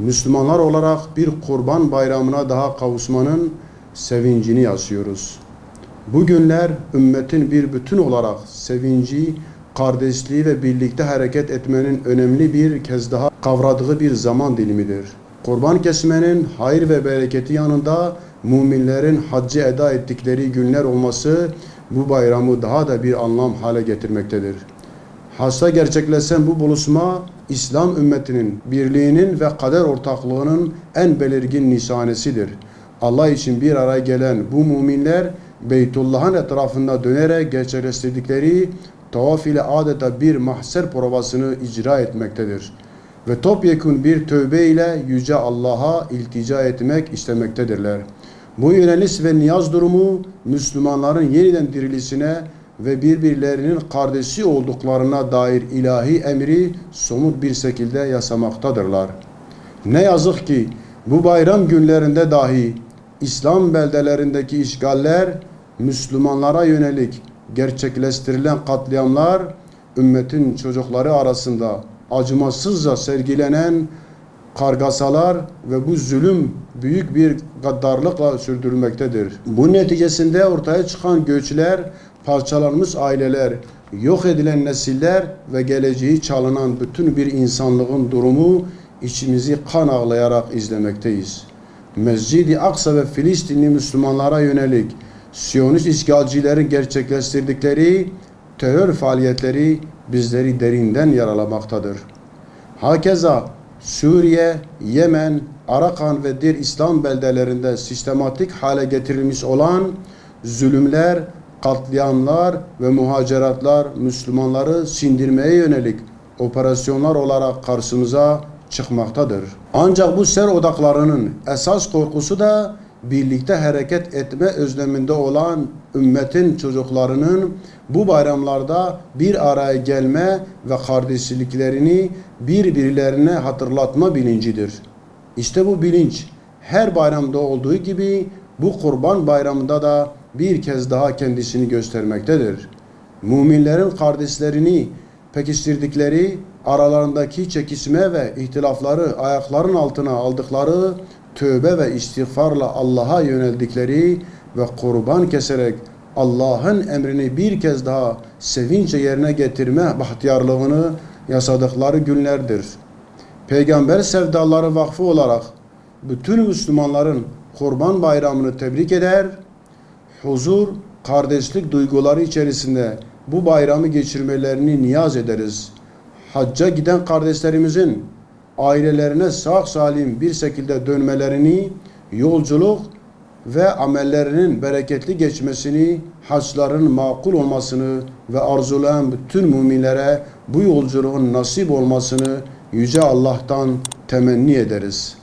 Müslümanlar olarak bir Kurban Bayramı'na daha kavuşmanın sevincini yaşıyoruz. Bu günler ümmetin bir bütün olarak sevinci, kardeşliği ve birlikte hareket etmenin önemli bir kez daha kavradığı bir zaman dilimidir. Kurban kesmenin hayır ve bereketi yanında müminlerin haccı eda ettikleri günler olması bu bayramı daha da bir anlam hale getirmektedir. Hasta gerçekleşen bu buluşma İslam ümmetinin birliğinin ve kader ortaklığının en belirgin nişanesidir. Allah için bir araya gelen bu müminler Beytullah'ın etrafında dönerek gerçekleştirdikleri tavaf ile adeta bir mahşer provasını icra etmektedir. Ve topyekun bir tövbe ile Yüce Allah'a iltica etmek istemektedirler. Bu yöneliş ve niyaz durumu Müslümanların yeniden dirilişine ve birbirlerinin kardeşi olduklarına dair ilahi emri somut bir şekilde yaşamaktadırlar. Ne yazık ki bu bayram günlerinde dahi İslam beldelerindeki işgaller, Müslümanlara yönelik gerçekleştirilen katliamlar, ümmetin çocukları arasında acımasızca sergilenen kargasalar ve bu zulüm büyük bir gaddarlıkla sürdürülmektedir. Bu neticesinde ortaya çıkan göçler, parçalanmış aileler, yok edilen nesiller ve geleceği çalınan bütün bir insanlığın durumu içimizi kan ağlayarak izlemekteyiz. Mescid-i Aksa ve Filistinli Müslümanlara yönelik Siyonist işgalcilerin gerçekleştirdikleri terör faaliyetleri bizleri derinden yaralamaktadır. Hakeza Suriye, Yemen, Arakan ve diğer İslam beldelerinde sistematik hale getirilmiş olan zulümler, katliamlar ve muhaceratlar Müslümanları sindirmeye yönelik operasyonlar olarak karşımıza çıkmaktadır. Ancak bu ser odaklarının esas korkusu da birlikte hareket etme özleminde olan ümmetin çocuklarının bu bayramlarda bir araya gelme ve kardeşliklerini birbirlerine hatırlatma bilincidir. İşte bu bilinç her bayramda olduğu gibi bu Kurban Bayramı'nda da bir kez daha kendisini göstermektedir. Müminlerin kardeşlerini pekiştirdikleri, aralarındaki çekişme ve ihtilafları ayakların altına aldıkları, tövbe ve istiğfarla Allah'a yöneldikleri ve kurban keserek Allah'ın emrini bir kez daha sevinçle yerine getirme bahtiyarlığını yaşadıkları günlerdir. Peygamber Sevdaları Vakfı olarak bütün Müslümanların Kurban Bayramı'nı tebrik eder, huzur, kardeşlik duyguları içerisinde bu bayramı geçirmelerini niyaz ederiz. Hacca giden kardeşlerimizin ailelerine sağ salim bir şekilde dönmelerini, yolculuk ve amellerinin bereketli geçmesini, haçların makul olmasını ve arzulayan bütün müminlere bu yolculuğun nasip olmasını Yüce Allah'tan temenni ederiz.